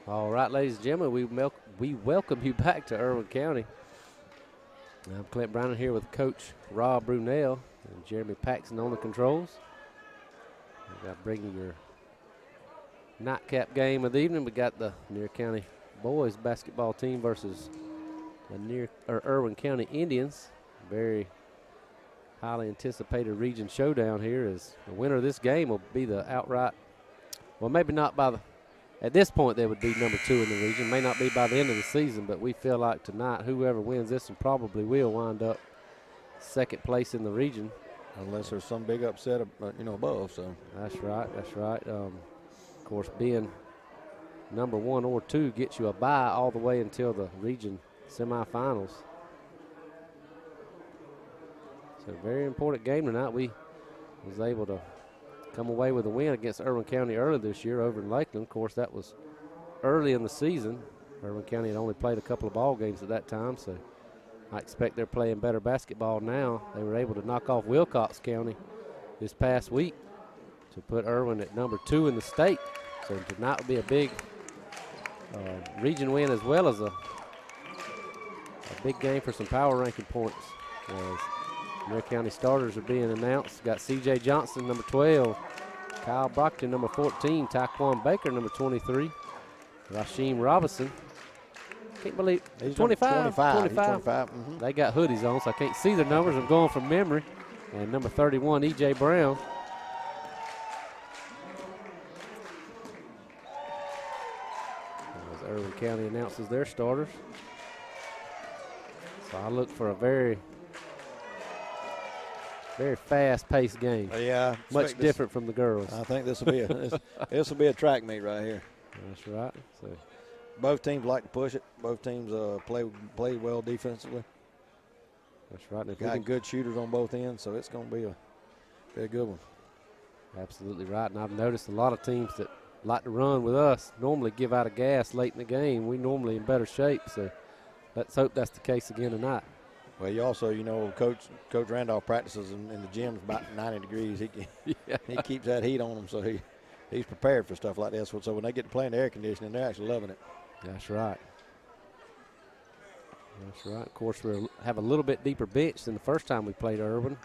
All right, ladies and gentlemen, we welcome you back to Irwin County. I'm Clint Brown here with Coach Rob Brunell and Jeremy Paxton on the controls. We got bringing your nightcap game of the evening. We got the Lanier County boys basketball team versus the Irwin County Indians. Very highly anticipated region showdown here, as the winner of this game will be the outright, well, maybe not by the, at this point they would be number 2 in the region. May not be by the end of the season, but we feel like tonight whoever wins this one probably will wind up second place in the region. Unless there's some big upset, above. So that's right. That's right. Of course, being number 1 or 2 gets you a bye all the way until the region semifinals. So very important game tonight. We was able to come away with a win against Irwin County early this year over in Lakeland. Of course, that was early in the season. Irwin County had only played a couple of ball games at that time, so I expect they're playing better basketball now. They were able to knock off Wilcox County this past week to put Irwin at number 2 in the state. So tonight will be a big region win, as well as a big game for some power ranking points. As Lanier County starters are being announced. Got C.J. Johnson, number 12. Kyle Brockton, number 14. Taquan Baker, number 23. Rasheem Robinson. Can't believe he's 25. 25. 25. Mm-hmm. They got hoodies on, so I can't see their numbers. I'm going from memory. And number 31, E.J. Brown. As Irwin County announces their starters. So I look for a very fast-paced game. Yeah, much different from the girls. I think this will be this will be a track meet right here. That's right. So both teams like to push it. Both teams play well defensively. That's right. They've got good shooters on both ends, so it's going to be a good one. Absolutely right. And I've noticed a lot of teams that like to run with us normally give out of gas late in the game. We normally in better shape, so let's hope that's the case again tonight. Well, you also, Coach Randolph practices in the gym about 90 degrees. He keeps that heat on them, so he's prepared for stuff like this. So when they get to play in the air conditioning, they're actually loving it. That's right. That's right. Of course, we have a little bit deeper bench than the first time we played Irwin.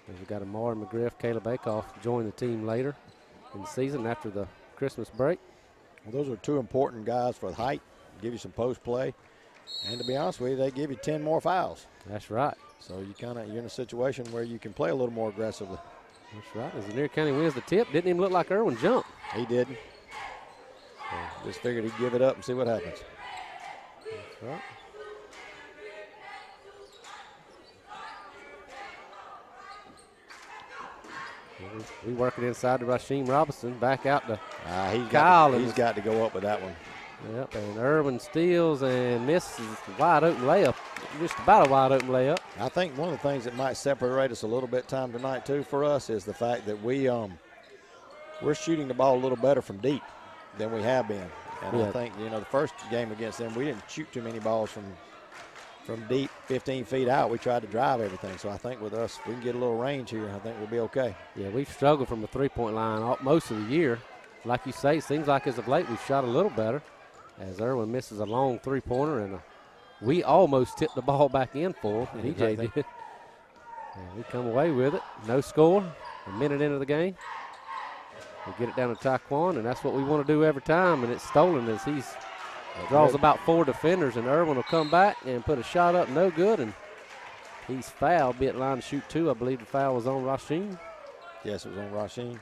We've got Amari McGriff, Caleb Akoff join the team later in the season after the Christmas break. Well, those are 2 important guys for the height, give you some post play. And to be honest with you, they give you 10 more fouls. That's right. So you're in a situation where you can play a little more aggressively. That's right. As Lanier County wins the tip, didn't even look like Irwin jumped. He didn't. So just figured he'd give it up and see what happens. That's right. We working inside to Rasheem Robinson, back out to Kyle. He's got to go up with that one. Yep, and Irwin steals and misses wide open layup, just about a wide open layup. I think one of the things that might separate us a little bit time tonight too for us is the fact that we're shooting the ball a little better from deep than we have been. And I think, the first game against them, we didn't shoot too many balls from deep 15 feet out. We tried to drive everything. So I think with us, we can get a little range here. I think we'll be okay. Yeah, we've struggled from the three-point line most of the year. Like you say, it seems like as of late we've shot a little better, as Irwin misses a long three-pointer, and we almost tipped the ball back in for him. EJ did. And we come away with it. No score. A minute into the game. We get it down to Taquan, and that's what we want to do every time, and it's stolen as he draws about 4 defenders, and Irwin will come back and put a shot up, no good, and he's fouled, be at line to shoot 2. I believe the foul was on Rasheem. Yes, it was on Rasheem.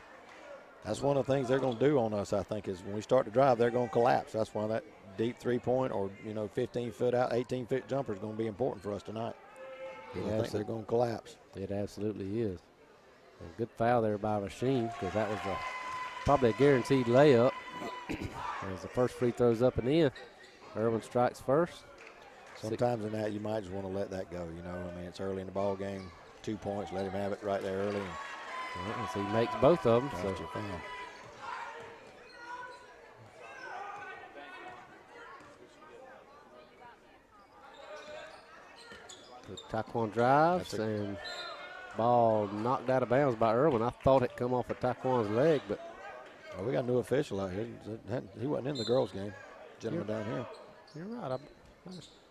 That's one of the things they're going to do on us, I think, is when we start to drive, they're going to collapse. That's why that deep three-point or, 15-foot out, 18-foot jumper is going to be important for us tonight. I think they're going to collapse. It absolutely is. A good foul there by Rasheem, because that was probably a guaranteed layup. As the first free throw's up and in, Irwin strikes first. Sometimes in that you might just want to let that go, it's early in the ball game. 2 points, let him have it right there early. So he makes both of them. So Taquan drives and ball knocked out of bounds by Irwin. I thought it come off of Taquan's leg, but we got a new official out here. He wasn't in the girls' game. gentleman down here. You're right. I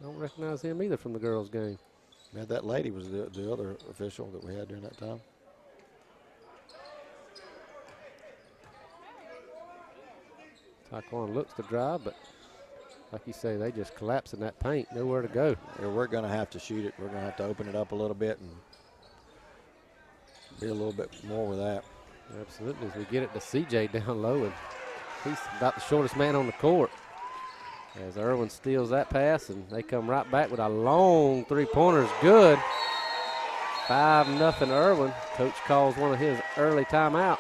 don't recognize him either from the girls' game. Yeah, that lady was the other official that we had during that time. Taekwon looks to drive, but like you say, they just collapse in that paint. Nowhere to go. Yeah, we're going to have to shoot it. We're going to have to open it up a little bit and be a little bit more with that. Absolutely. As we get it to CJ down low, and he's about the shortest man on the court. As Irwin steals that pass, and they come right back with a long three-pointer. Is good. 5-0 Irwin. Coach calls one of his early timeouts.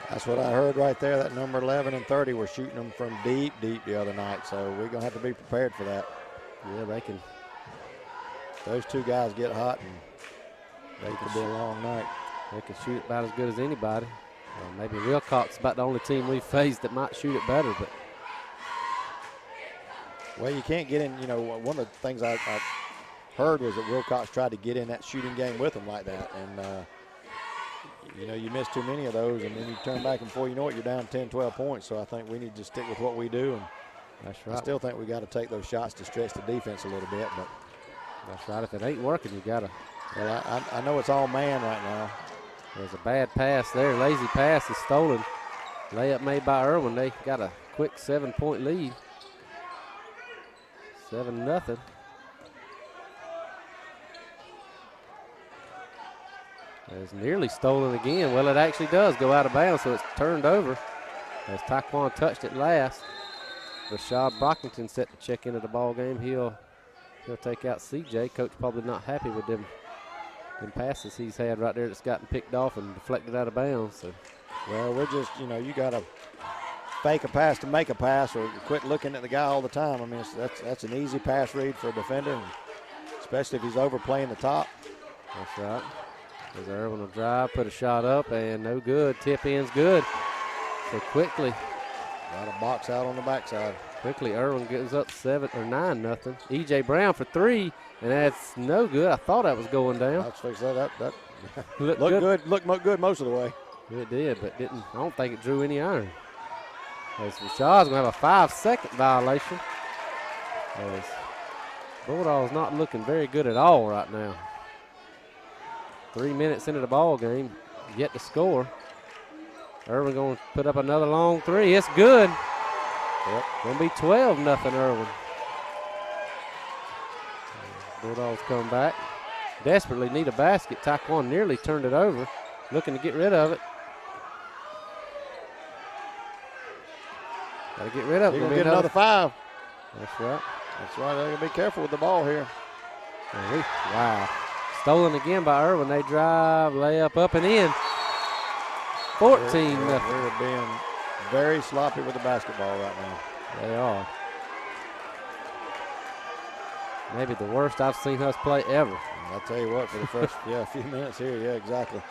That's what I heard right there. That number 11 and 30 were shooting them from deep, deep the other night. So we're going to have to be prepared for that. Yeah, they can. Those two guys get hot, and they could be a long night. They can shoot about as good as anybody. Maybe Wilcox is about the only team we've faced that might shoot it better. But well, you can't get in. You know, one of the things I heard was that Wilcox tried to get in that shooting game with them like that. And, you know, you miss too many of those, and then you turn back, and before you know it, you're down 10, 12 points. So I think we need to stick with what we do. And that's right. I still think we got to take those shots to stretch the defense a little bit. But that's right. If it ain't working, you got to. Well, I know it's all man right now. There's a bad pass there. Lazy pass is stolen. Layup made by Irwin. They got a quick 7-point lead. 7-0. It's nearly stolen again. Well, it actually does go out of bounds, so it's turned over. As Taekwon touched it last. Rashad Brockington set to check into the ball game. He'll take out CJ. Coach probably not happy with them passes he's had right there that's gotten picked off and deflected out of bounds. So. Well, we're just, you know, you got to fake a pass to make a pass, or quit looking at the guy all the time. I mean, that's an easy pass read for a defender, and especially if he's overplaying the top. That's right. As Irwin will drive, put a shot up, and no good. Tip in's good. So quickly. Got a box out on the backside. Quickly, Irwin goes up 9-0. E.J. Brown for three, and that's no good. I thought that was going down. Let's fix that. That looked good. Looked good most of the way. It did, but didn't. I don't think it drew any iron. As Rashad's going to have a 5-second violation. As Bulldogs not looking very good at all right now. 3 minutes into the ball game, yet to score. Irwin going to put up another long three. It's good. Yep. Going to be 12-0 Irwin. Bulldogs come back. Desperately need a basket. Taekwon nearly turned it over. Looking to get rid of it. Got to get rid of it. You're going to get another 5. That's right. That's right. They're going to be careful with the ball here. Wow. Stolen again by Irwin. They drive, layup up and in. 14-0. They're being very sloppy with the basketball right now. They are. Maybe the worst I've seen us play ever. I'll tell you what, for the first few minutes here, yeah, exactly.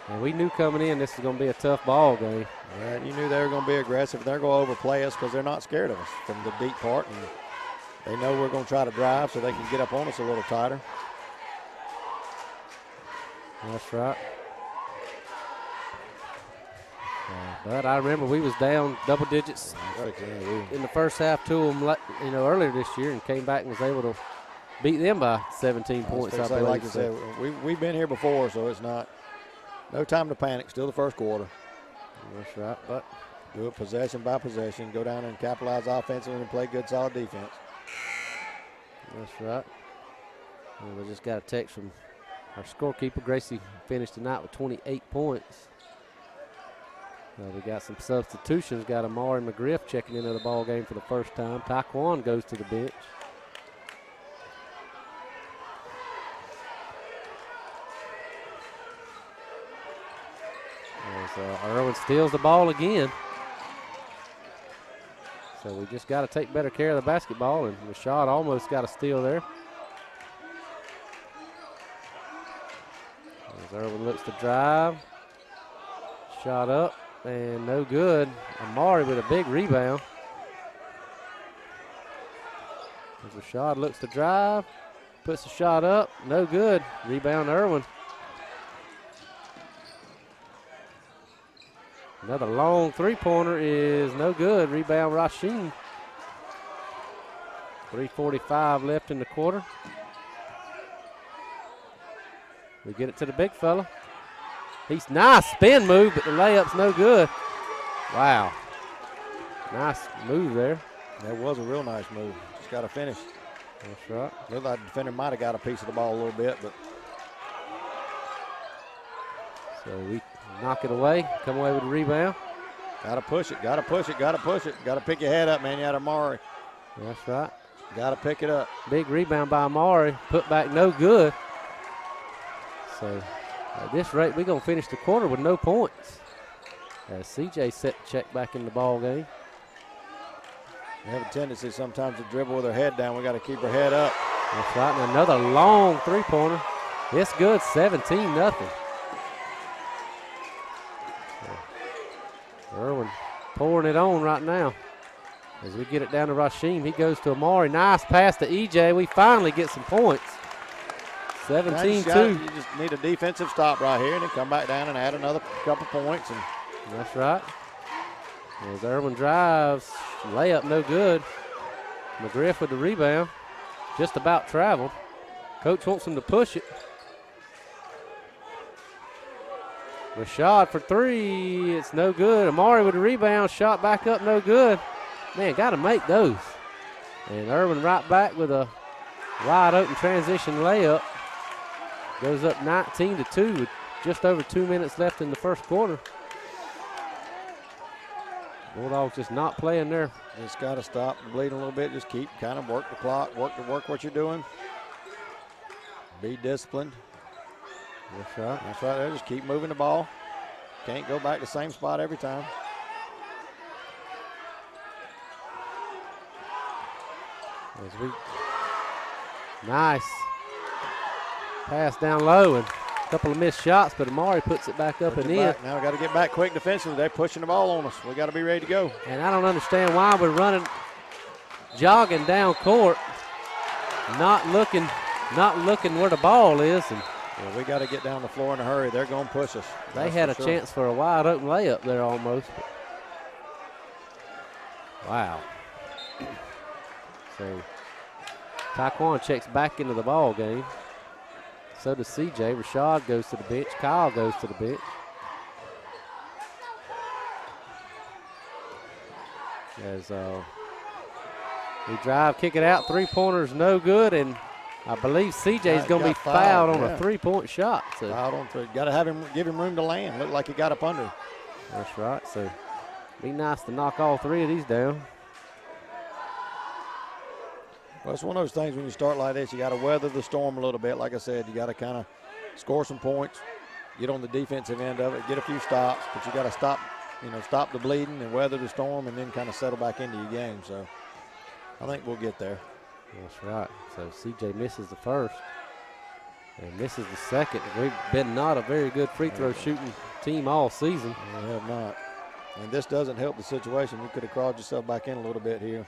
And we knew coming in this was going to be a tough ball game. Yeah, you knew they were going to be aggressive. They're going to overplay us because they're not scared of us from the deep part. And they know we're going to try to drive so they can get up on us a little tighter. That's right. But I remember we was down double digits in the first half to them, earlier this year, and came back and was able to beat them by 17 points. I believe. Like you said, we've been here before, so it's no time to panic. Still the first quarter. That's right. But do it possession by possession. Go down and capitalize offensively and play good, solid defense. That's right. And we just got a text from our scorekeeper. Gracie finished tonight with 28 points. We got some substitutions. Got Amari McGriff checking into the ball game for the first time. Taekwon goes to the bench. As Irwin steals the ball again. So we just got to take better care of the basketball, and Rashad almost got a steal there. As Irwin looks to drive. Shot up. And no good. Amari with a big rebound. As Rashad looks to drive, puts the shot up, no good. Rebound Irwin. Another long three-pointer is no good. Rebound Rasheen. 3:45 left in the quarter. We get it to the big fella. He's nice spin move, but the layup's no good. Wow. Nice move there. That was a real nice move. Just got to finish. That's right. Looked like the defender might have got a piece of the ball a little bit, but. So we knock it away, come away with the rebound. Got to push it, got to push it, got to push it. Got to pick your head up, man. You had Amari. That's right. Got to pick it up. Big rebound by Amari. Put back no good. So at this rate, we're going to finish the quarter with no points. As CJ set the check back in the ball game. They have a tendency sometimes to dribble with their head down. We got to keep our head up. That's right. And another long three-pointer. It's good, 17-0. Irwin pouring it on right now. As we get it down to Rasheem, he goes to Amari. Nice pass to EJ. We finally get some points. 17-2. You just need a defensive stop right here and then come back down and add another couple points. And that's right. As Irwin drives, layup no good. McGriff with the rebound. Just about traveled. Coach wants him to push it. Rashad for three. It's no good. Amari with the rebound. Shot back up, no good. Man, got to make those. And Irwin right back with a wide open transition layup. Goes up 19-2 with just over 2 minutes left in the first quarter. Bulldogs just not playing there. Just got to stop bleeding a little bit. Just keep kind of work the clock, work what you're doing. Be disciplined. That's right. That's right there. Just keep moving the ball. Can't go back to the same spot every time. Nice pass down low and a couple of missed shots, but Amari puts it back up and in. Now we got to get back quick defensively. They're pushing the ball on us. We got to be ready to go. And I don't understand why we're running, jogging down court, not looking where the ball is. And yeah, we got to get down the floor in a hurry. They're going to push us. They had a chance for a wide open layup there almost. Wow. So Taekwon checks back into the ball game. So does CJ. Rashad goes to the bench. Kyle goes to the bench. As we drive, kick it out. Three-pointer's no good, and I believe CJ's going to be fouled on a three-point shot. So fouled on three. Got to give him room to land. Looked like he got up under. That's right. So be nice to knock all three of these down. Well, it's one of those things when you start like this, you got to weather the storm a little bit. Like I said, you got to kind of score some points, get on the defensive end of it, get a few stops, but you got to stop the bleeding and weather the storm and then kind of settle back into your game. So I think we'll get there. That's right. So CJ misses the first and misses the second. We've been not a very good free throw shooting team all season. We have not. And this doesn't help the situation. You could have crawled yourself back in a little bit here.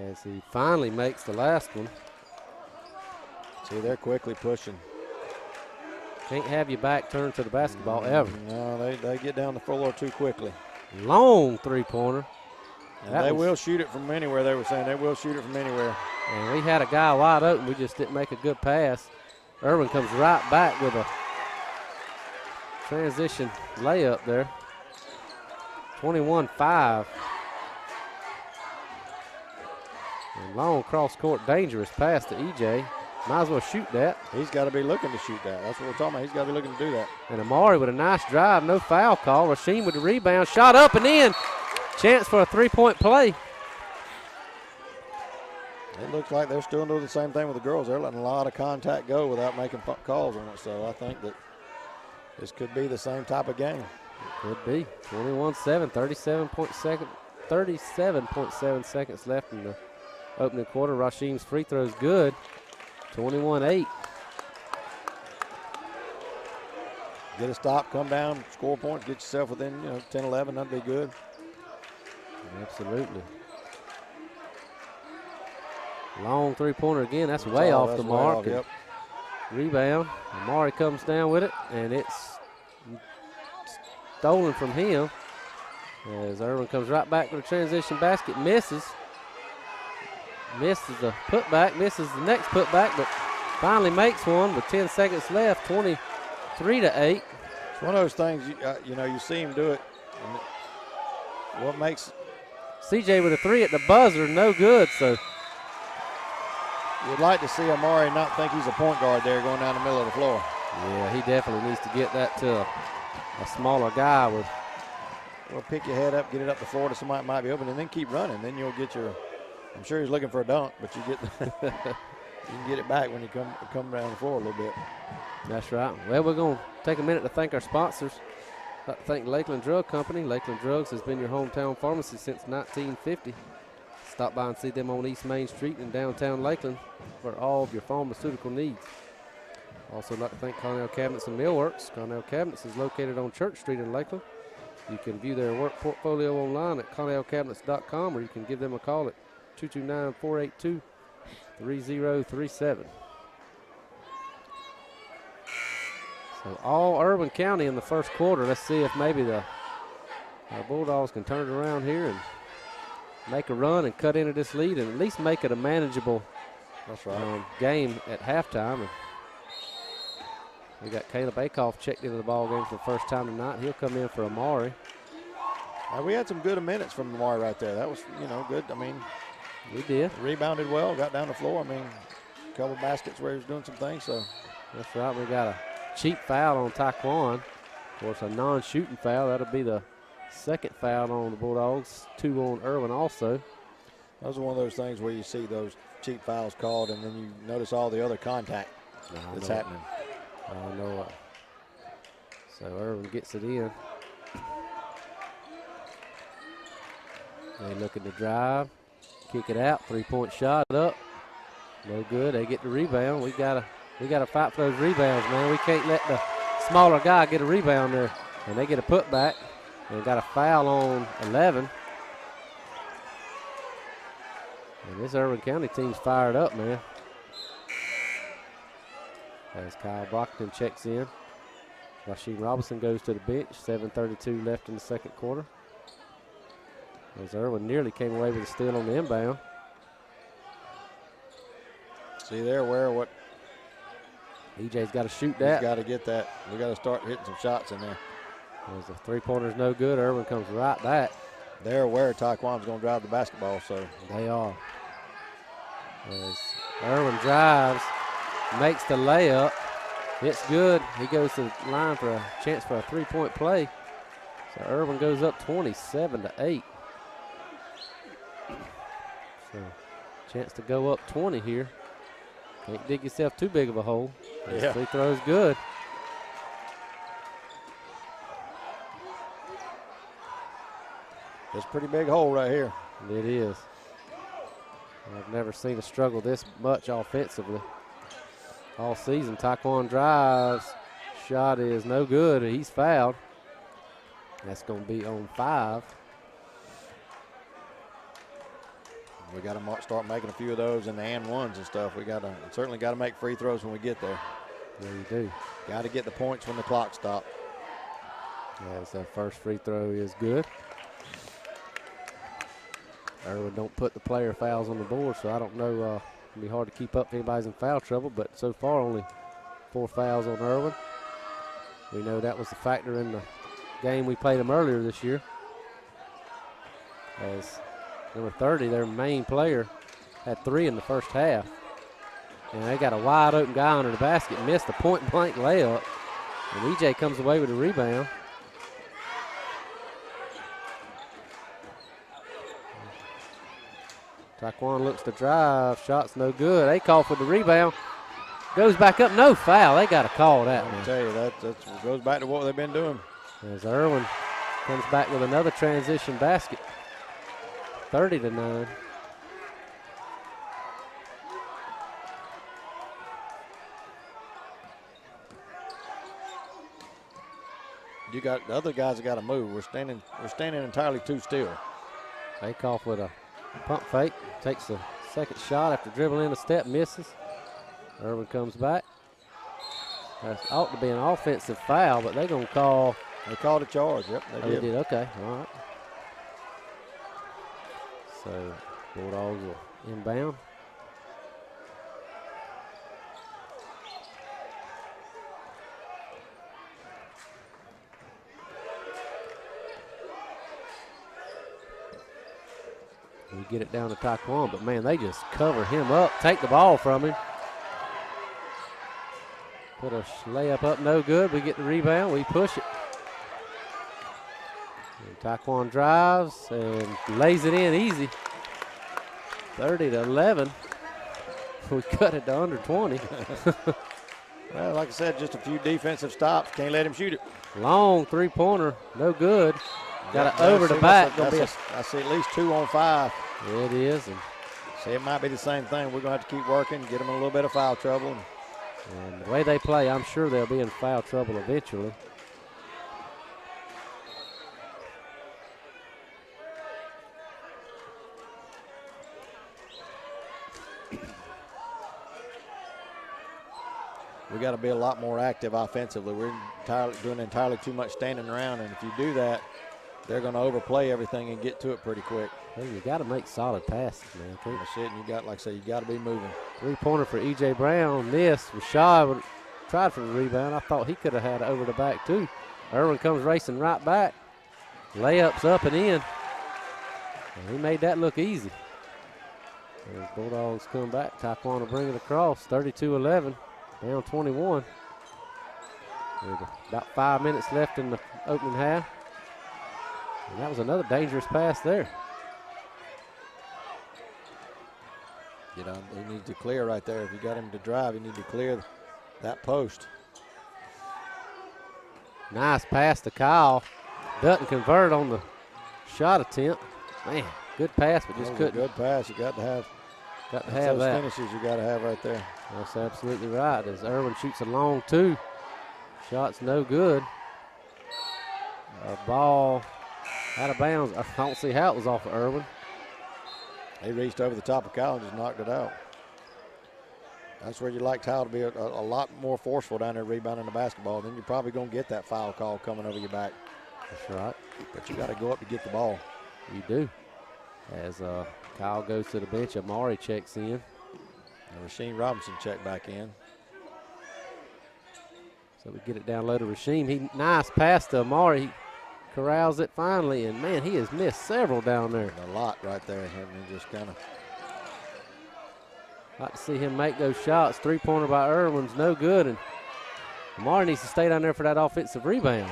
As he finally makes the last one. See, they're quickly pushing. Can't have your back turned to the basketball ever. No, they get down the floor too quickly. Long three-pointer. They will shoot it from anywhere, they were saying. They will shoot it from anywhere. And we had a guy wide open. We just didn't make a good pass. Irwin comes right back with a transition layup there. 21-5. And long cross-court dangerous pass to EJ. Might as well shoot that. He's got to be looking to shoot that. That's what we're talking about. He's got to be looking to do that. And Amari with a nice drive, no foul call. Rasheem with the rebound, shot up and in. Chance for a three-point play. It looks like they're still doing the same thing with the girls. They're letting a lot of contact go without making calls on it. So I think that this could be the same type of game. It could be. 21-7, 37.7 seconds left in the opening quarter. Rasheem's free throw is good. 21-8. Get a stop, come down, score points, get yourself within 10-11. That'd be good. Absolutely. Long three-pointer again. That's way off the mark. Yep. Rebound. Amari comes down with it, and it's stolen from him. As Irwin comes right back to the transition basket, misses the putback, misses the next putback, but finally makes one with 10 seconds left, 23-8. It's one of those things, you see him do it. And what makes CJ with a three at the buzzer, no good. So you'd like to see Amari not think he's a point guard there going down the middle of the floor. Yeah, he definitely needs to get that to a smaller guy with. Well, pick your head up, get it up the floor to somebody that might be open, and then keep running. Then you'll get your. I'm sure he's looking for a dunk, but you can get it back when you come down the floor a little bit. That's right. Well, we're going to take a minute to thank our sponsors. I'd like to thank Lakeland Drug Company. Lakeland Drugs has been your hometown pharmacy since 1950. Stop by and see them on East Main Street in downtown Lakeland for all of your pharmaceutical needs. Also, I'd like to thank Connell Cabinets and Millworks. Connell Cabinets is located on Church Street in Lakeland. You can view their work portfolio online at connellcabinets.com, or you can give them a call at 229-482-3037. So all Irwin County in the first quarter. Let's see if maybe the Bulldogs can turn it around here and make a run and cut into this lead and at least make it a manageable game at halftime. And we got Caleb Akoff checked into the ball game for the first time tonight. He'll come in for Amari. We had some good minutes from Amari right there. That was, good. I mean, we did. Rebounded well, got down the floor. I mean, a couple baskets where he was doing some things. So that's right. We got a cheap foul on Taekwon. Of course, a non-shooting foul. That'll be the second foul on the Bulldogs. 2 on Irwin also. Those are one of those things where you see those cheap fouls called, and then you notice all the other contact that's happening. I know it. So Irwin gets it in. They looking to drive, kick it out, 3-point shot up. No good. They get the rebound. We gotta fight for those rebounds, man. We can't let the smaller guy get a rebound there. And they get a putback. And got a foul on 11. And this Irwin County team's fired up, man. As Kyle Brockton checks in. Rasheed Robinson goes to the bench. 7:32 left in the second quarter. As Irwin nearly came away with a steal on the inbound. See there what EJ's got to shoot that. He's got to get that. We got to start hitting some shots in there. As the three-pointer's no good, Irwin comes right back. They're aware Taekwon's going to drive the basketball, so. They are. As Irwin drives, makes the layup. It's good. He goes to the line for a chance for a three-point play. So Irwin goes up 27-8. So chance to go up 20 here. Can't dig yourself too big of a hole. This free throw's good. It's a pretty big hole right here. It is. I've never seen a struggle this much offensively all season. Taekwon drives. Shot is no good. He's fouled. That's going to be on 5. We got to start making a few of those in the and ones and stuff. We certainly got to make free throws when we get there. Yeah, you do. Got to get the points when the clock stops. Yes, that first free throw is good. Irwin don't put the player fouls on the board, so I don't know. It'll be hard to keep up if anybody's in foul trouble, but so far only 4 fouls on Irwin. We know that was a factor in the game we played them earlier this year. As number 30, their main player, had 3 in the first half. And they got a wide open guy under the basket, missed a point blank layup. And EJ comes away with a rebound. Taekwon looks to drive, shot's no good. They call for the rebound. Goes back up, no foul. They got to call that. I tell you, that goes back to what they've been doing. As Irwin comes back with another transition basket. 30-9. You got the other guys that got to move. We're standing entirely too still. Akoff with a pump fake, takes the second shot after dribbling in a step, misses. Irwin comes back. That ought to be an offensive foul, but they're going to call. They called a charge. Yep, they did. Okay, all right. So Bulldogs will inbound. We get it down to Taquan, but man, they just cover him up, take the ball from him. Put a layup up, no good. We get the rebound, we push it. And Taquan drives and lays it in easy. 30-11. We cut it to under 20. Well, like I said, just a few defensive stops. Can't let him shoot it. Long three-pointer, no good. Got it over the back. I see at least 2 on 5. Yeah, it is. And see, it might be the same thing. We're going to have to keep working, get them in a little bit of foul trouble. And the way they play, I'm sure they'll be in foul trouble eventually. We got to be a lot more active offensively. We're doing entirely too much standing around, and if you do that, they're going to overplay everything and get to it pretty quick. Hey, you got to make solid passes, man. That's it, and you got, like I say, you got to be moving. Three-pointer for E.J. Brown. Missed. Rashad tried for the rebound. I thought he could have had it over the back, too. Irwin comes racing right back. Layups up and in. And he made that look easy. As Bulldogs come back, Taquan will bring it across. 32-11. Down 21. With about 5 minutes left in the opening half. And that was another dangerous pass there. You know, he needs to clear right there. If you got him to drive, you need to clear that post. Nice pass to Kyle. Doesn't convert on the shot attempt. Man, good pass, but just couldn't. Good pass. You got to have those that. Finishes you got to have right there. That's absolutely right. As Irwin shoots a long 2. Shot's no good. A ball out of bounds. I don't see how it was off of Irwin. He reached over the top of Kyle and just knocked it out. That's where you like Kyle to be a lot more forceful down there rebounding the basketball. Then you're probably going to get that foul call coming over your back. That's right. But you got to go up to get the ball. You do. As Kyle goes to the bench, Amari checks in. And Rasheem Robinson checked back in. So we get it down low to Rasheem. Nice pass to Amari. He corrals it finally, and man, he has missed several down there. A lot right there. I mean, just kind of. Like to see him make those shots. Three-pointer by Irwin's no good, and Amari needs to stay down there for that offensive rebound.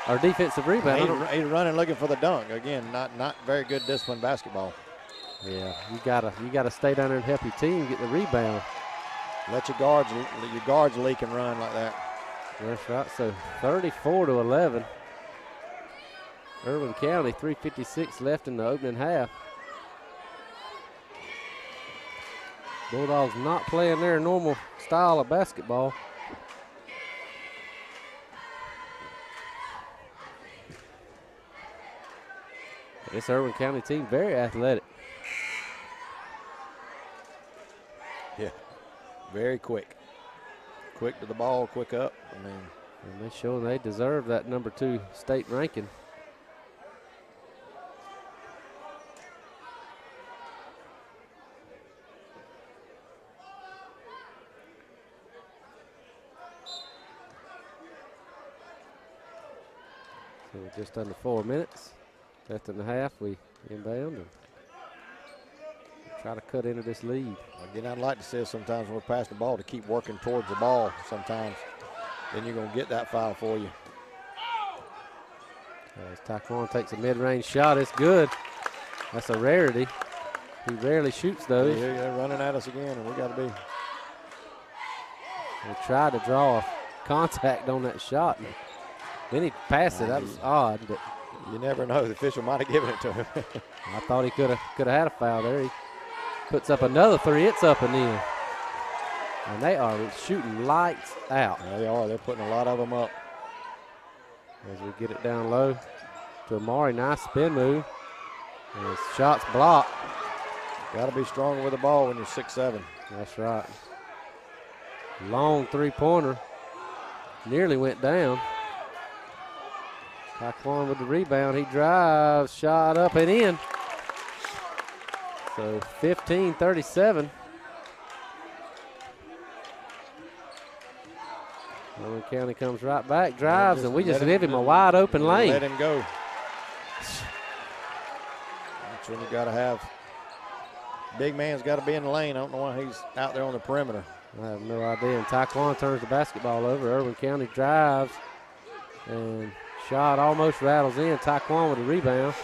Or defensive rebound. He's running looking for the dunk. Again, not very good disciplined basketball. Yeah, you gotta stay down there and help your team get the rebound. Let your guards leak and run like that. That's right. So 34-11. Irwin County, 3:56 left in the opening half. Bulldogs not playing their normal style of basketball. This Irwin County team, very athletic. Yeah, very quick. Quick to the ball, quick up. I mean, and they show they deserve that number 2 state ranking. So just under 4 minutes left in the half. We inbound and try to cut into this lead. Again, I'd like to see us sometimes when we're passing the ball to keep working towards the ball sometimes. Then you're going to get that foul for you. As Taquan takes a mid-range shot, it's good. That's a rarity. He rarely shoots those. Yeah, they're running at us again, and we got to be. They tried to draw a contact on that shot. And then he passed it. That was odd, but you never know. The official might have given it to him. I thought he could have had a foul there. He puts up another 3. It's up and in. And they are shooting lights out. They are. They're putting a lot of them up. As we get it down low to Amari. Nice spin move. And his shot's blocked. Got to be stronger with the ball when you're 6'7". That's right. Long three-pointer. Nearly went down. Taquan with the rebound. He drives, shot up and in. So 15-37. Irwin County comes right back, drives, and we just give him a wide open lane. Let him go. That's when you got to have. Big man's got to be in the lane. I don't know why he's out there on the perimeter. I have no idea. And Taekwon turns the basketball over. Irwin County drives, and shot almost rattles in. Taekwon with a rebound.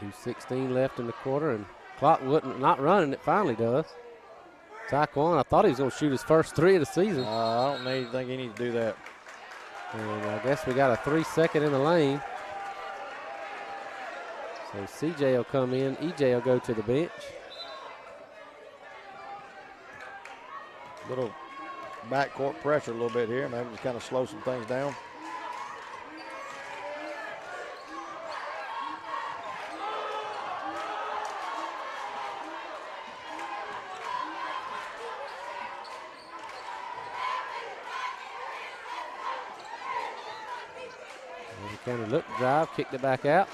.2:16 left in the quarter, and clock not running. It finally does. Taekwon, I thought he was going to shoot his first three of the season. I don't think he needs to do that. And I guess we got a 3-second in the lane. So CJ will come in. EJ will go to the bench. Little backcourt pressure a little bit here. Maybe just kind of slow some things down. Kind of looked, drive, kicked it back out.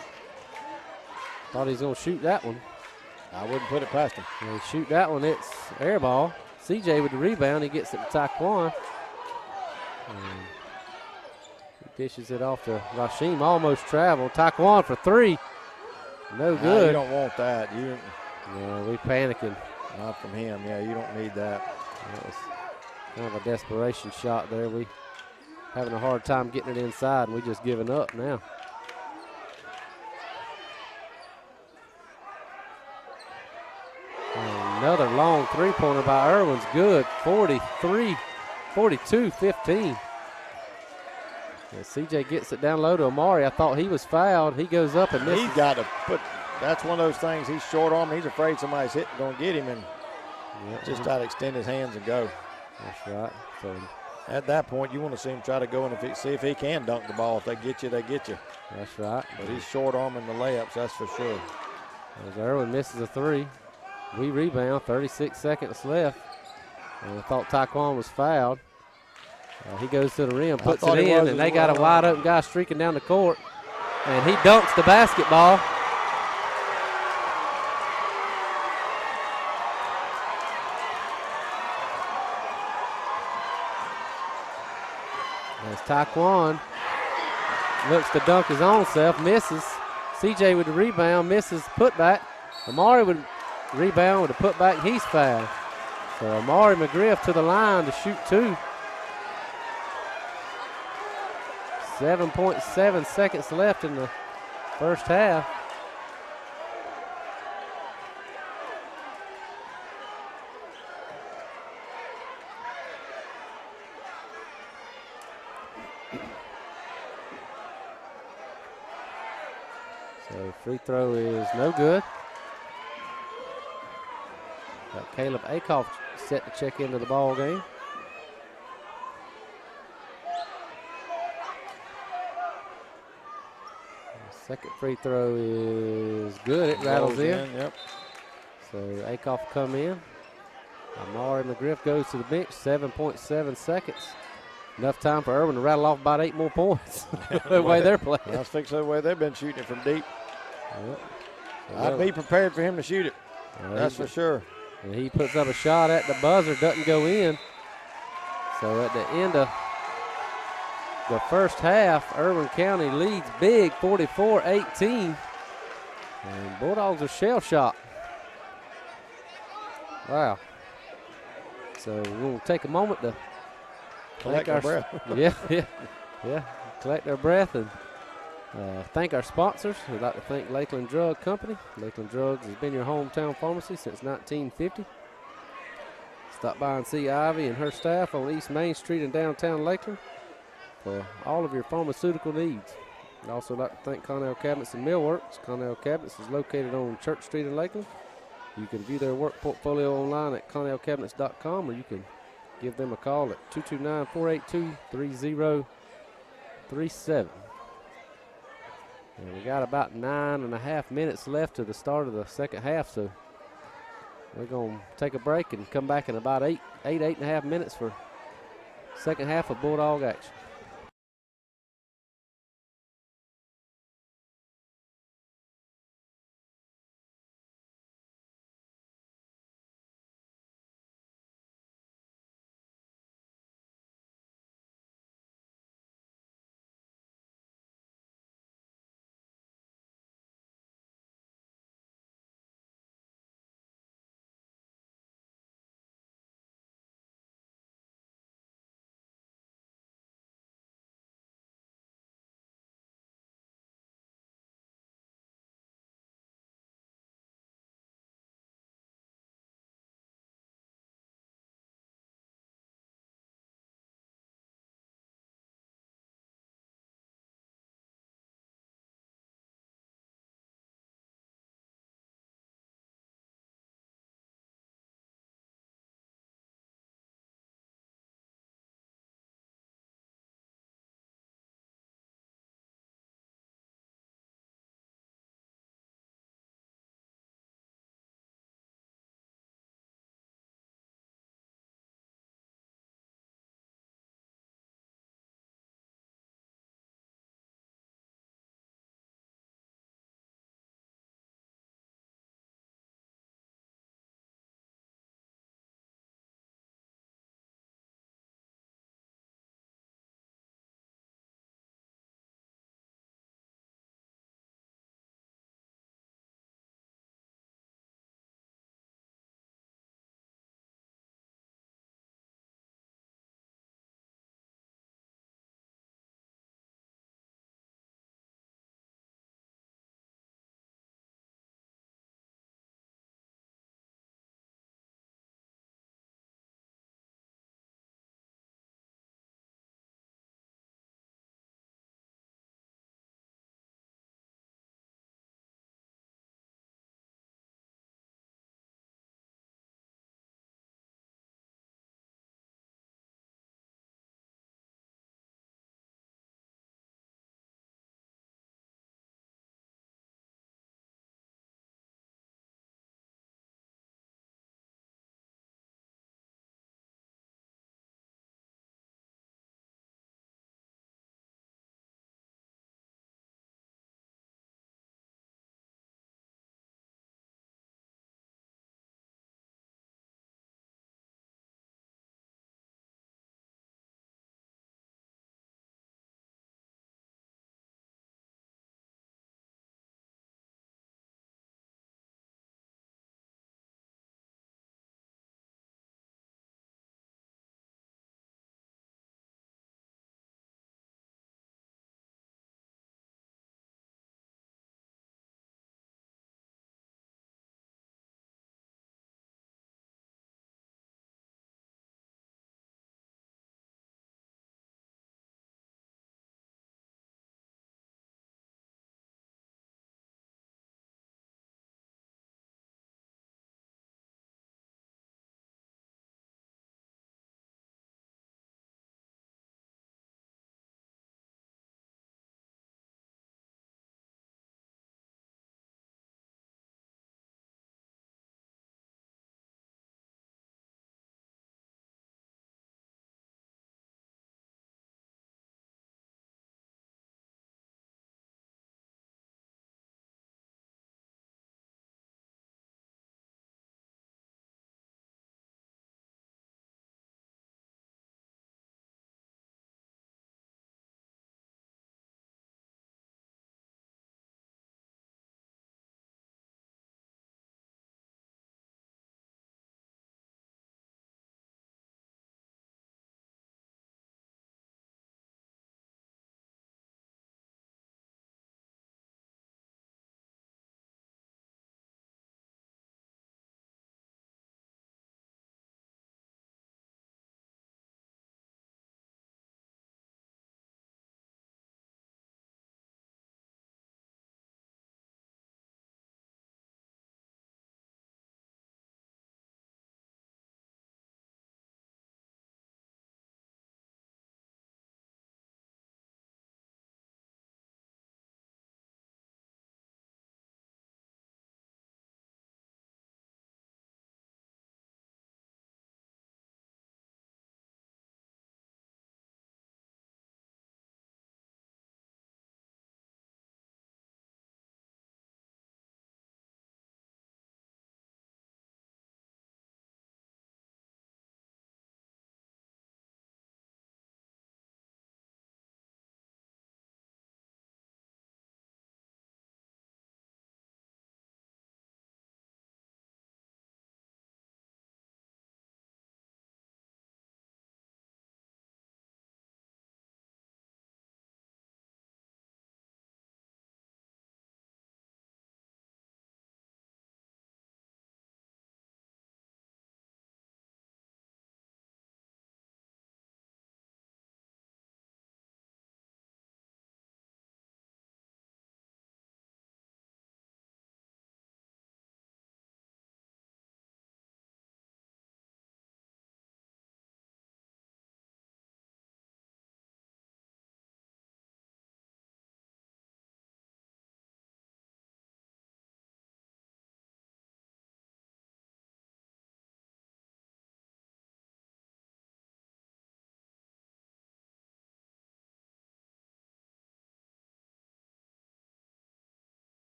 Thought he was going to shoot that one. I wouldn't put it past him. When he shoot that one, it's air ball. CJ with the rebound, he gets it to Taekwon. He dishes it off to Rasheem, almost traveled. Taekwon for three. No good. You don't want that. No, we panicking. Not from him. Yeah, you don't need that. That was kind of a desperation shot there. We having a hard time getting it inside, and we just giving up now. And another long three-pointer by Irwin's good. 42-15. CJ gets it down low to Amari. I thought he was fouled. He goes up and misses. He's got to put. That's one of those things. He's short arm. He's afraid somebody's going to get him, and just try to extend his hands and go. That's right. So at that point, you want to see him try to go and see if he can dunk the ball. If they get you, they get you. That's right. But he's short arming the layups, that's for sure. As Irwin misses a three, we rebound, 36 seconds left. And I thought Taekwon was fouled. He goes to the rim, puts it in, and they got a wide open guy streaking down the court. And he dunks the basketball. As Taekwon looks to dunk his own self, misses. CJ with the rebound, misses putback. Amari would rebound with a putback, he's fouled. So Amari McGriff to the line to shoot two. 7.7 seconds left in the first half. So free throw is no good. Got Caleb Akoff set to check into the ball game. Second free throw is good. It rattles in. Yep. So Akoff come in. Amari McGriff goes to the bench. 7.7 seconds. Enough time for Irwin to rattle off about 8 more points. The way they're playing. That's fixing the way they've been shooting it from deep. Yep. So I'd be prepared for him to shoot it. That's for sure. And he puts up a shot at the buzzer, doesn't go in. So at the end of the first half, Irwin County leads big, 44-18. And Bulldogs are shell-shocked. Wow. So we'll take a moment to collect our breath. yeah. Collect our breath and thank our sponsors. We'd like to thank Lakeland Drug Company. Lakeland Drugs has been your hometown pharmacy since 1950. Stop by and see Ivy and her staff on East Main Street in downtown Lakeland for all of your pharmaceutical needs. We'd also like to thank Connell Cabinets and Millworks. Connell Cabinets is located on Church Street in Lakeland. You can view their work portfolio online at connellcabinets.com, or you can give them a call at 229-482-3037. And we got about 9.5 minutes left to the start of the second half, so we're going to take a break and come back in about 8.5 minutes for second half of Bulldog action.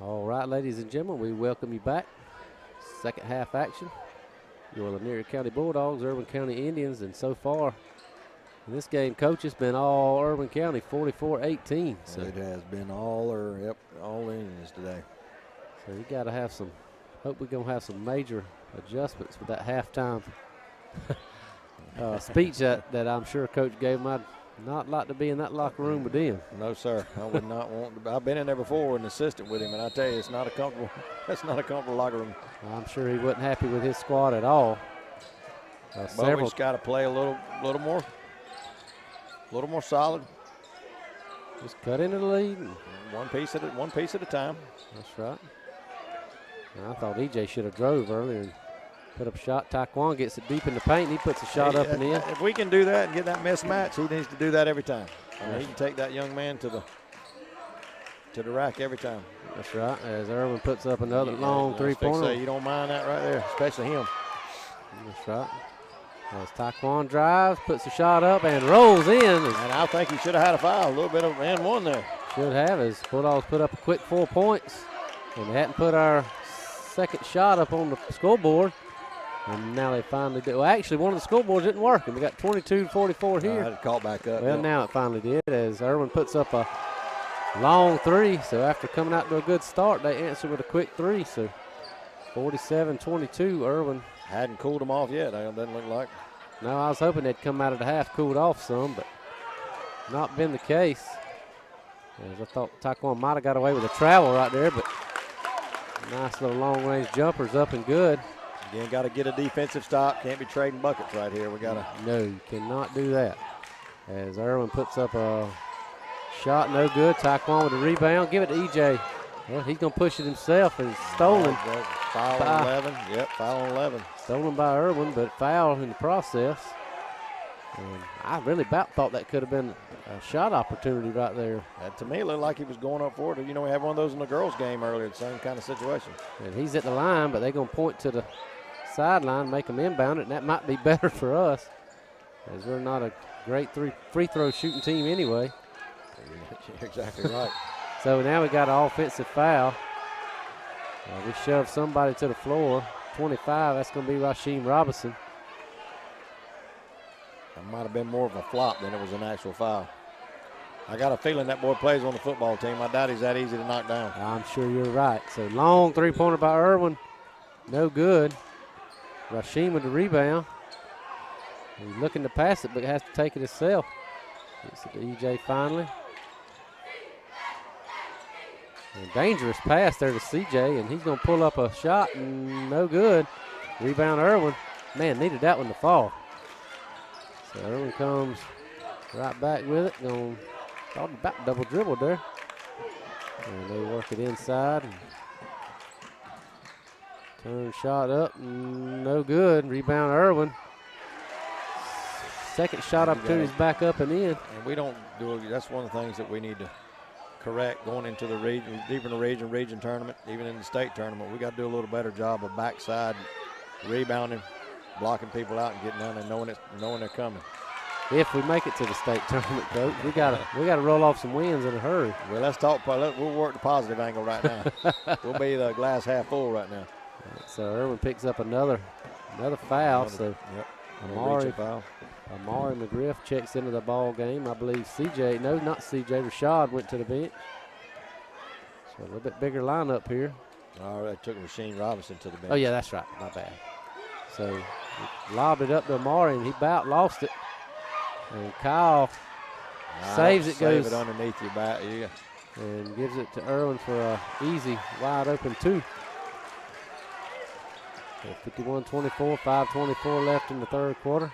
All right, ladies and gentlemen, we welcome you back. Second half action. Your Lanier County Bulldogs, Irwin County Indians, and so far in this game, Coach, it's been all Irwin County, 44-18. So it has been all Indians today. So you got to have some. Hope we're gonna have some major adjustments with that halftime speech that I'm sure Coach gave them. I'd not like to be in that locker room with them. No, sir. I would not want to. I've been in there before, an assistant with him, and I tell you, it's not a comfortable. That's not a comfortable locker room. I'm sure he wasn't happy with his squad at all. But we just got to play a little more solid. Just cut into the lead. One piece at a time. That's right. And I thought EJ should have drove earlier and put up a shot. Taekwon gets it deep in the paint, and he puts a shot up and in. If we can do that and get that mismatch, he needs to do that every time. I mean, he can take that young man to the rack every time. That's right. As Irwin puts up another long three-pointer. You don't mind that right there, especially him. That's right. As Taekwon drives, puts a shot up and rolls in. And I think he should have had a foul, a little bit of and one there. Should have, as Bulldogs put up a quick 4 points. And they hadn't put our second shot up on the scoreboard. And now they finally do. Well, actually, one of the scoreboards didn't work, and we got 22-44 here. I had to call back up. Well, now it finally did, as Irwin puts up a long three. So after coming out to a good start, they answered with a quick three. So 47-22, Irwin. Hadn't cooled them off yet, it doesn't look like. No, I was hoping they'd come out of the half cooled off some, but not been the case. As I thought Taekwon might have got away with a travel right there, but nice little long-range jumpers up and good. Again, got to get a defensive stop. Can't be trading buckets right here. We got to. No, you cannot do that. As Irwin puts up a shot, no good. Taekwon with a rebound. Give it to EJ. Well, he's going to push it himself. It's stolen. Foul on 11. Yep, foul on 11. Stolen by Irwin, but foul in the process. And I really about thought that could have been a shot opportunity right there. To me, it looked like he was going up for it. You know, we had one of those in the girls' game earlier, the same kind of situation. And he's at the line, but they're going to point to the sideline, make them inbound it, and that might be better for us, as we're not a great free throw shooting team anyway. You're exactly right. So now we got an offensive foul. We shoved somebody to the floor. 25, that's going to be Rasheem Robinson. That might have been more of a flop than it was an actual foul. I got a feeling that boy plays on the football team. I doubt he's that easy to knock down. I'm sure you're right. So long three-pointer by Irwin. No good. Rasheem with the rebound. He's looking to pass it, but has to take it himself. Gets it to EJ finally. And dangerous pass there to CJ, and he's going to pull up a shot, and no good. Rebound Irwin. Man, needed that one to fall. So Irwin comes right back with it. Thought about double dribble there. And they work it inside. And turn shot up, no good. Rebound Irwin. Second shot opportunity is back up and in. And we don't do it. That's one of the things that we need to correct going into the region, deep in the region tournament, even in the state tournament. We got to do a little better job of backside rebounding, blocking people out, and getting down there knowing they're coming. If we make it to the state tournament, Coach, we gotta roll off some wins in a hurry. Well, let's talk. We'll work the positive angle right now. We'll be the glass half full right now. So Irwin picks up another foul. Yep. Amari McGriff checks into the ball game. I believe CJ, no, not CJ, Rashad went to the bench. So a little bit bigger lineup here. All right, took Rasheem Robinson to the bench. Oh, yeah, that's right. My bad. So he lobbed it up to Amari, and he about lost it. And Kyle saves it, Save it underneath your back. Yeah. And gives it to Irwin for a easy, wide open two. So 51-24, 5:24 left in the third quarter.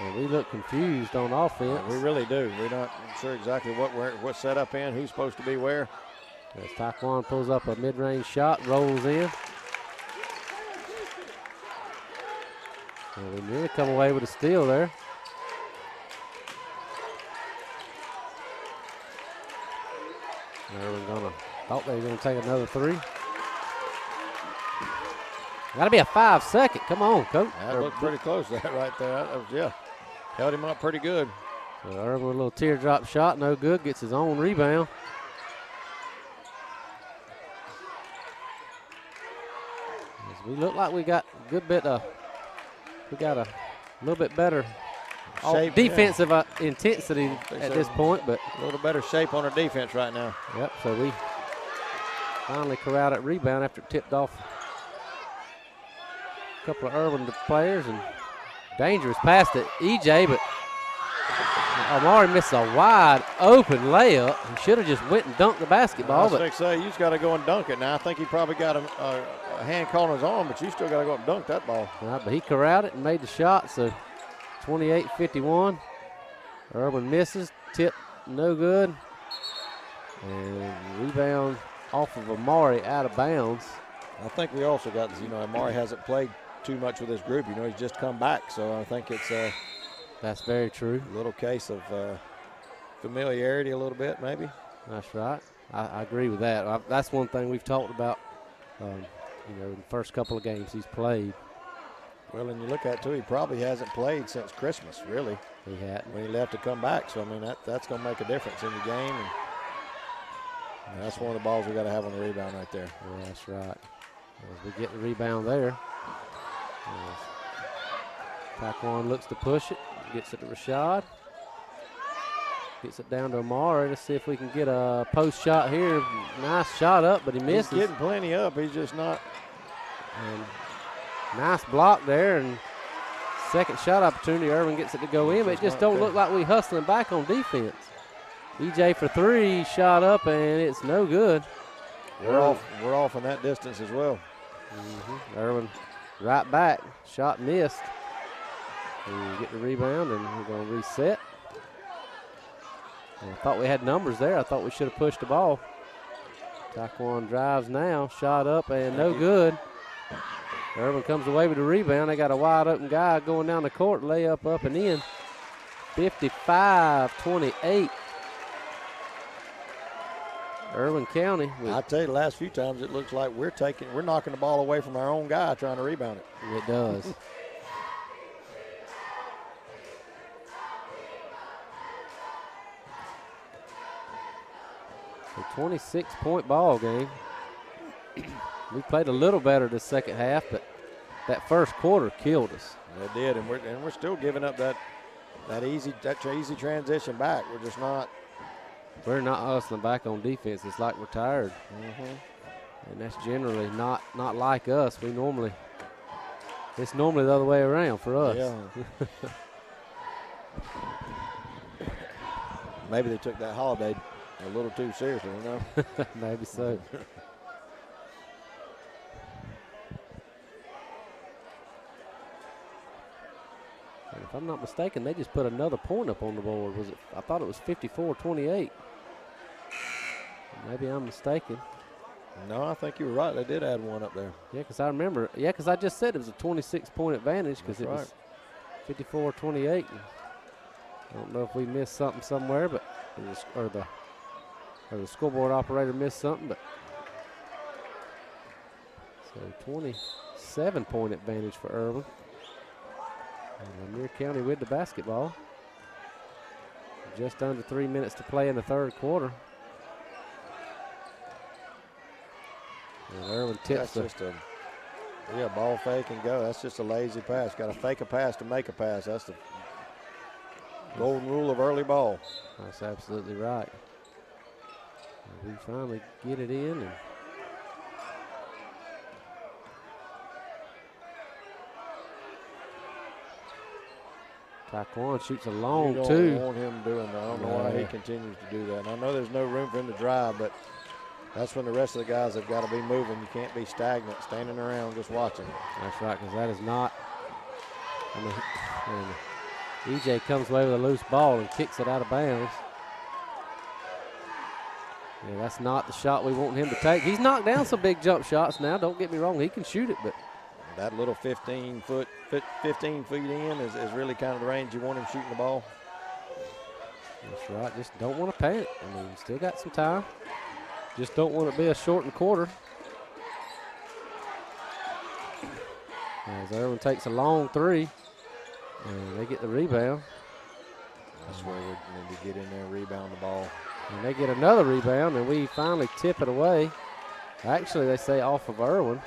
And we look confused on offense. We really do. We're not sure exactly what's set up in, who's supposed to be where. As Taekwon pulls up a mid-range shot, rolls in. And we nearly come away with a steal there. Irwin thought they were gonna take another three. Gotta be a 5-second. Come on, Coach. That looked pretty close, that right there. That was, yeah. Held him up pretty good. So Irwin with a little teardrop shot, no good, gets his own rebound. As we look like we got a good bit of, we got a little bit better shape, defensive intensity at this point, but a little better shape on our defense right now. Yep, so we finally corralled that rebound after it tipped off a couple of Irwin players, and dangerous pass to EJ, but Amari missed a wide open layup. He should have just went and dunked the basketball. I say you just got to go and dunk it. Now I think he probably got a hand caught on his arm, but you still got to go up and dunk that ball. Right, but he corralled it and made the shot. So 28-51. Irwin misses, tip no good, and rebound off of Amari out of bounds. I think we also got, Amari hasn't played too much with this group. He's just come back, so I think it's that's very true. A little case of familiarity a little bit, maybe. That's right. I agree with that. That's one thing we've talked about, in the first couple of games he's played. Well, and you look at it, too, he probably hasn't played since Christmas, really. He hadn't. When he left to come back. So, I mean, that's going to make a difference in the game. And that's one of the balls we got to have on the rebound right there. Yeah, that's right. As we get the rebound there. Taquan looks to push it. Gets it to Rashad. Gets it down to Amari. Let's see if we can get a post shot here. Nice shot up, but he misses. He's getting plenty up. He's just not. And nice block there, and second shot opportunity. Irwin gets it to go in, but it just don't look like we hustling back on defense. EJ for three, shot up, and it's no good. We're off in that distance as well. Irwin right back, shot missed. We get the rebound, and we're going to reset. I thought we had numbers there. I thought we should have pushed the ball. Taquan drives now, shot up, and no good. Irwin comes away with the rebound. They got a wide open guy going down the court, layup up and in. 55-28. Irwin County. I tell you, the last few times it looks like we're knocking the ball away from our own guy trying to rebound it. It does. A 26-point ball game. We played a little better the second half, but that first quarter killed us. It did, and we're still giving up that easy transition back. We're just not. We're not hustling back on defense. It's like we're tired. And that's generally not like us. It's normally the other way around for us. Yeah. Maybe they took that holiday a little too seriously, Maybe so. And if I'm not mistaken, they just put another point up on the board. I thought it was 54-28. Maybe I'm mistaken. No, I think you were right. They did add one up there. Yeah, because I remember. Yeah, because I just said it was a 26-point advantage because it was 54-28. I don't know if we missed something somewhere, but or the scoreboard operator missed something, but so 27-point advantage for Irwin. And Lanier County with the basketball. Just under 3 minutes to play in the third quarter. And Irwin tips just ball fake and go. That's just a lazy pass. Got to fake a pass to make a pass. That's the golden rule of early ball. That's absolutely right. And we finally get it in. And Taquan shoots a long two. You don't want him doing that. I don't know why he continues to do that. And I know there's no room for him to drive, but that's when the rest of the guys have got to be moving. You can't be stagnant, standing around just watching. That's right, because that is not. And EJ comes away with a loose ball and kicks it out of bounds. Yeah, that's not the shot we want him to take. He's knocked down some big jump shots now. Don't get me wrong, he can shoot it, but that little 15 feet in is really kind of the range you want him shooting the ball. That's right. Just don't want to panic. I mean, still got some time. Just don't want it to be a shortened quarter. As Irwin takes a long three, and they get the rebound. That's where we need to get in there and rebound the ball. And they get another rebound, and we finally tip it away. Actually, they say off of Irwin.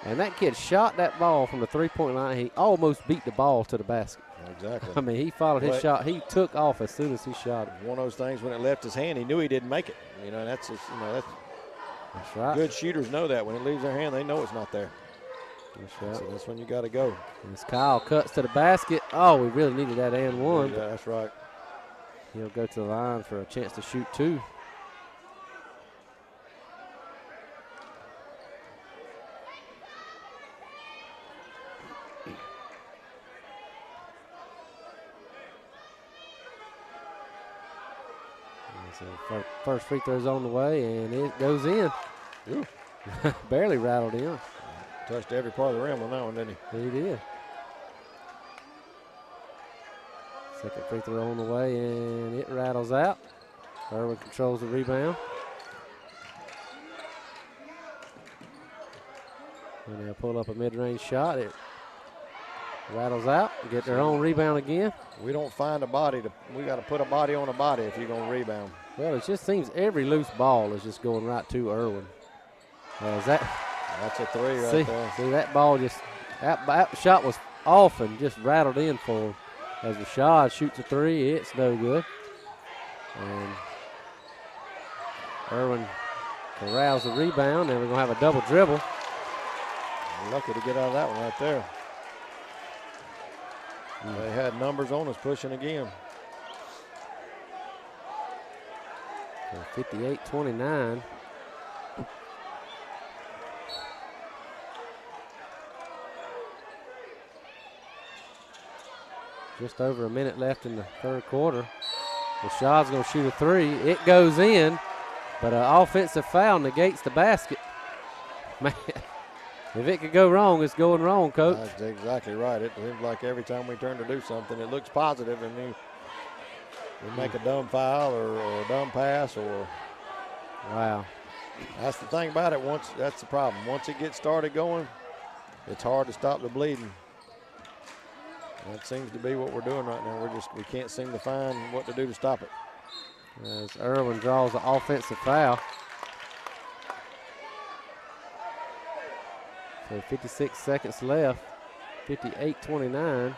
And that kid shot that ball from the three-point line. He almost beat the ball to the basket. Exactly. I mean, he followed his shot. He took off as soon as he shot it. One of those things when it left his hand, he knew he didn't make it. You know, that's just, that's right. Good shooters know that. When it leaves their hand, they know it's not there. That's right. So that's when you got to go. As Kyle cuts to the basket. Oh, we really needed that and one. Yeah, that's right. He'll go to the line for a chance to shoot two. So first free throw's on the way, and it goes in. Ooh. Barely rattled in. Touched every part of the rim on that one, didn't he? He did. Second free throw on the way, and it rattles out. Irwin controls the rebound. And they'll pull up a mid-range shot. It rattles out, get their own rebound again. We don't find a body. We got to put a body on a body if you're going to rebound. Well, it just seems every loose ball is just going right to Irwin. That's a three right there. See, that ball that shot was off and just rattled in for him. As Rashad shoots a three, it's no good. And Irwin corrals the rebound, and we're going to have a double dribble. Lucky to get out of that one right there. They had numbers on us pushing again. 58-29. Just over a minute left in the third quarter. Rashad's going to shoot a three. It goes in, but an offensive foul negates the basket. Man, if it could go wrong, it's going wrong, Coach. That's exactly right. It seems like every time we turn to do something, it looks positive, and we make a dumb foul or a dumb pass. Wow. That's the thing about it. That's the problem. Once it gets started going, it's hard to stop the bleeding. That seems to be what we're doing right now. We can't seem to find what to do to stop it. As Irwin draws the offensive foul. So 56 seconds left, 58-29.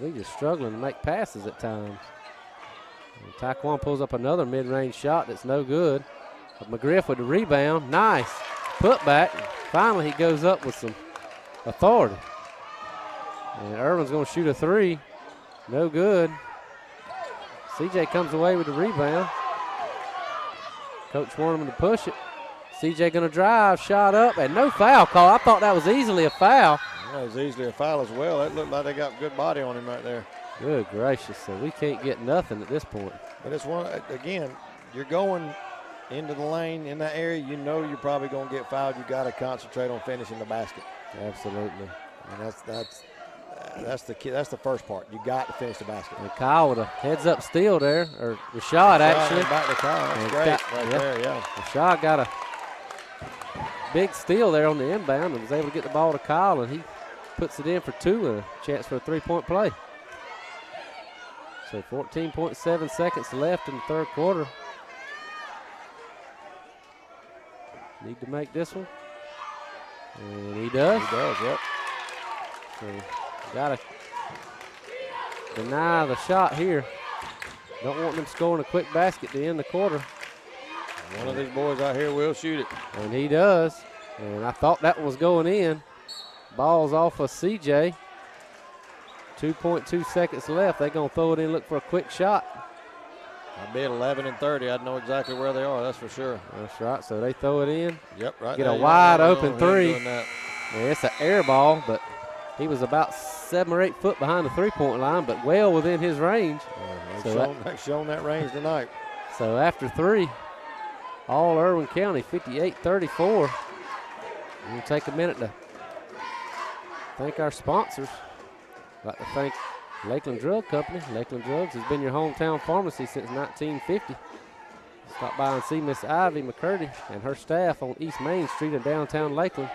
We're just struggling to make passes at times. And Taekwon pulls up another mid-range shot that's no good. But McGriff with the rebound. Nice putback. Finally, he goes up with some authority. And Irwin's going to shoot a three. No good. CJ comes away with the rebound. Coach wanted him to push it. CJ going to drive, shot up, and no foul call. I thought that was easily a foul. That was easily a foul as well. That looked like they got good body on him right there. Good gracious. So we can't get nothing at this point. But it's one, again, you're going into the lane in that area. You know you're probably going to get fouled. You got to concentrate on finishing the basket. Absolutely. And that's the key. That's the first part. You got to finish the basket. And Kyle with a heads-up steal there, or Rashad actually. Back to Kyle. That's great there, yeah. Rashad got a big steal there on the inbound and was able to get the ball to Kyle, and he puts it in for two and a chance for a three-point play. So 14.7 seconds left in the third quarter. Need to make this one. And he does. He does, yep. So got to deny the shot here. Don't want them scoring a quick basket to end the quarter. One of these boys out here will shoot it. And he does. And I thought that was going in. Ball's off of CJ. 2.2 seconds left. They're going to throw it in, look for a quick shot. I'd be at 11 and 30. I'd know exactly where they are, that's for sure. That's right. So they throw it in. Yep, right Get there. a wide open three. Yeah, it's an air ball, but he was about 7 or 8 foot behind the three-point line, but well within his range. They've shown that range tonight. So after three, all Irwin County, 58-34. We'll take a minute to thank our sponsors. I'd like to thank Lakeland Drug Company. Lakeland Drugs has been your hometown pharmacy since 1950. Stop by and see Miss Ivy McCurdy and her staff on East Main Street in downtown Lakeland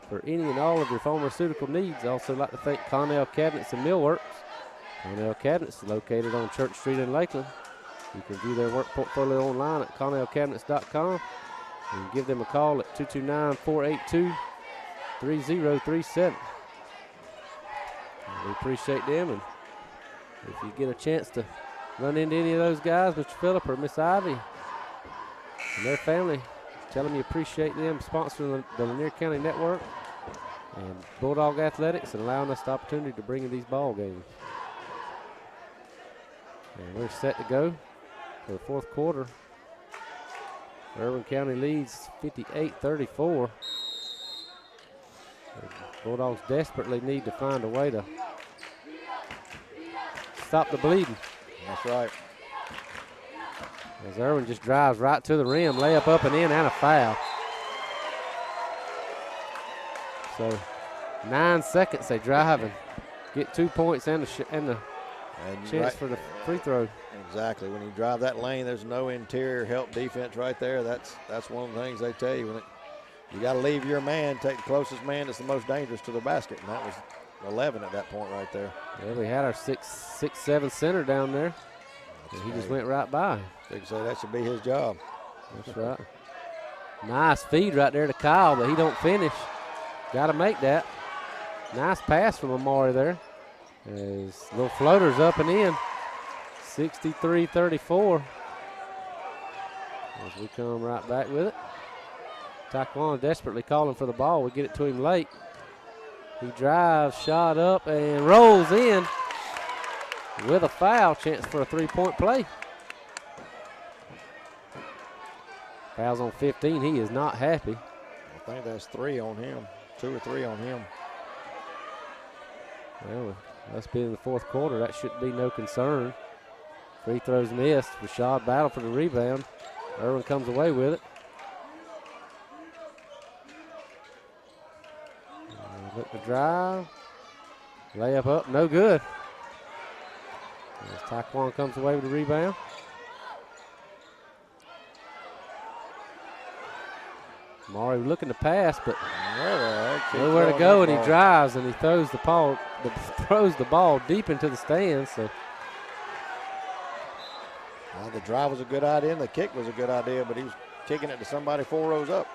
for any and all of your pharmaceutical needs. Also like to thank Connell Cabinets and Millworks. Connell Cabinets is located on Church Street in Lakeland. You can view their work portfolio online at connellcabinets.com and give them a call at 229-482-3037. We appreciate them, and if you get a chance to run into any of those guys, Mr. Phillip or Miss Ivy and their family, tell them you appreciate them sponsoring the Lanier County Network and Bulldog Athletics and allowing us the opportunity to bring in these ball games. And we're set to go for the fourth quarter. Irwin County leads 58-34. The Bulldogs desperately need to find a way to stop the bleeding. That's right. As Irwin just drives right to the rim, layup up and in, and a foul. So 9 seconds they drive and get 2 points and the chance for the free throw. Exactly. When you drive that lane, there's no interior help defense right there. That's one of the things they tell you. You got to leave your man, take the closest man that's the most dangerous to the basket, and that was 11 at that point right there. Yeah, we had our 6'7" center down there, and he just went right by. They say that should be his job. That's right. Nice feed right there to Kyle, but he don't finish. Got to make that. Nice pass from Amari there. His little floaters up and in. 63-34. As we come right back with it. Taekwondo desperately calling for the ball. We get it to him late. He drives, shot up, and rolls in with a foul. Chance for a three-point play. Foul's on 15. He is not happy. I think that's 3 on him. 2 or 3 on him. Well, us being in the fourth quarter, that shouldn't be no concern. Free throws missed. Rashad battle for the rebound. Irwin comes away with it. Look the drive. Layup up, no good. As Taekwondo comes away with the rebound. Maury looking to pass, but nowhere to go, and he drives and he throws the ball deep into the stands. So. Well, the drive was a good idea and the kick was a good idea, but he was kicking it to somebody 4 rows up.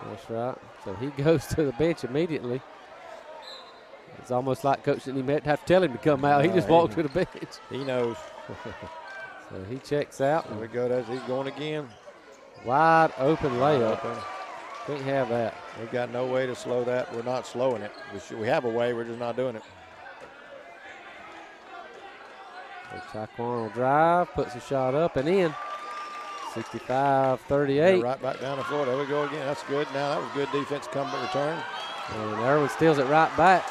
That's right. So he goes to the bench immediately. It's almost like Coach didn't even have to tell him to come out. He just walked to the bench. He knows. So he checks out. There we go. He's going again. Wide open layup. Can't have that. We've got no way to slow that. We're not slowing it. We have a way. We're just not doing it. Taekwondo will drive, puts a shot up and in. 65-38. Right back down the floor. There we go again. That's good. Now that was good defense comeback return. And Irwin steals it right back.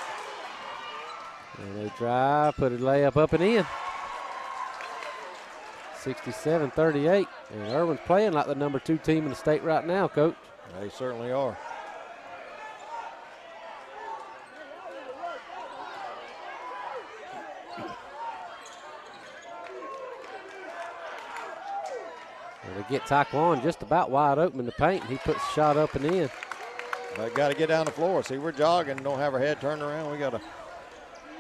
And they drive, put a layup up and in. 67-38. And Irwin's playing like the number 2 team in the state right now, Coach. They certainly are. And they get Taekwondo just about wide open in the paint. He puts a shot up and in. But got to get down the floor. See, we're jogging, don't have our head turned around. We got to.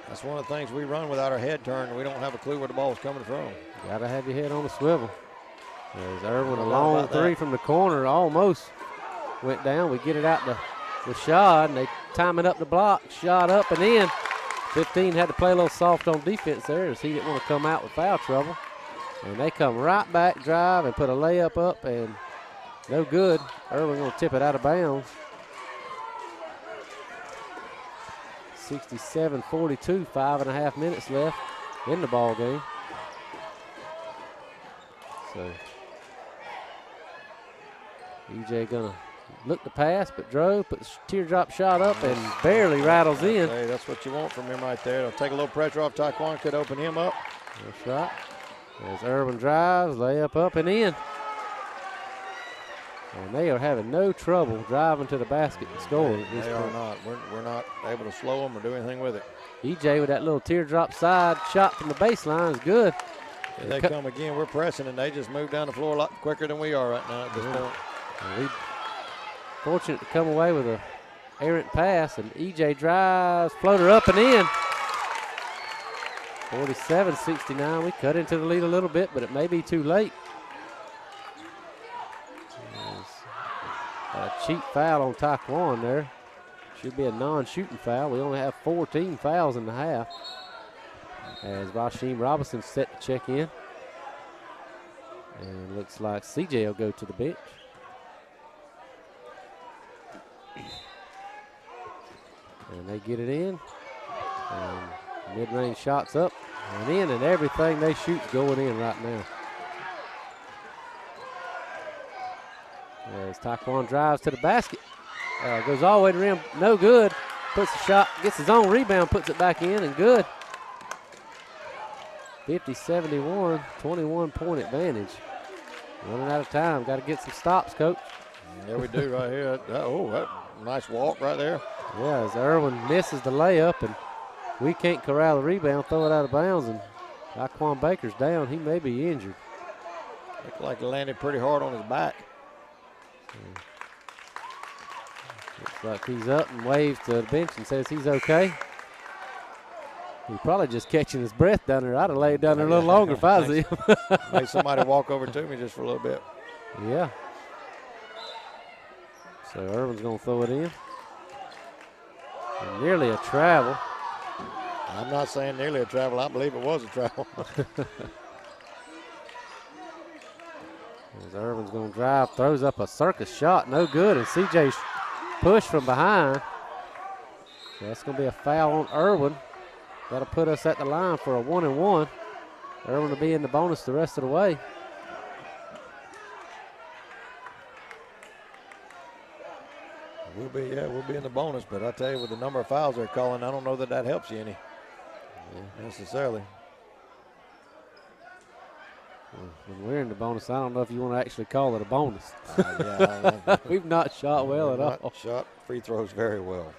That's one of the things we run without our head turned. We don't have a clue where the ball's coming from. Got to have your head on the swivel. There's Irwin, a long three from the corner, almost went down. We get it out to Rashad, and they time it up the block. Shot up and in. 15 had to play a little soft on defense there as he didn't want to come out with foul trouble. And they come right back, drive, and put a layup up, and no good. Irwin going to tip it out of bounds. 67-42, 5.5 minutes left in the ball game. So EJ gonna look to pass, but drove, put the teardrop shot up, and barely rattles in. Hey, that's what you want from him right there. It'll take a little pressure off Taekwondo, could open him up. That's right. As Irwin drives, layup up and in. And they are having no trouble driving to the basket and scoring. They are not. We're not able to slow them or do anything with it. EJ with that little teardrop side shot from the baseline is good. Here they come again. We're pressing, and they just move down the floor a lot quicker than we are right now at this point. We fortunate to come away with a errant pass, and EJ drives, floater up and in. 47-69. We cut into the lead a little bit, but it may be too late. A cheap foul on Taekwon there. Should be a non-shooting foul. We only have 14 fouls in the half. As Rasheem Robinson set to check in. And looks like CJ will go to the bench. And they get it in. And mid-range shots up and in, and everything they shoot's going in right now. As Taekwon drives to the basket. Goes all the way to the rim, no good. Puts the shot, gets his own rebound, puts it back in, and good. 50-71, 21-point advantage. Running out of time, got to get some stops, Coach. Yeah, we do right here. That nice walk right there. Yeah, as Irwin misses the layup, and we can't corral the rebound, throw it out of bounds, and Taekwon Baker's down. He may be injured. Looked like he landed pretty hard on his back. Looks like he's up and waves to the bench and says he's okay. He's probably just catching his breath down there. I'd have laid down there a little longer if I was him. Made somebody walk over to me just for a little bit. Yeah. So Irwin's going to throw it in. And nearly a travel. I'm not saying nearly a travel. I believe it was a travel. As Irwin's going to drive, throws up a circus shot, no good, and CJ's push from behind. So that's going to be a foul on Irwin. That'll put us at the line for a 1-and-1. Irwin will be in the bonus the rest of the way. We'll be in the bonus, but I tell you, with the number of fouls they're calling, I don't know that helps you any necessarily. When we're in the bonus, I don't know if you want to actually call it a bonus. We've not shot well at all. Shot free throws very well.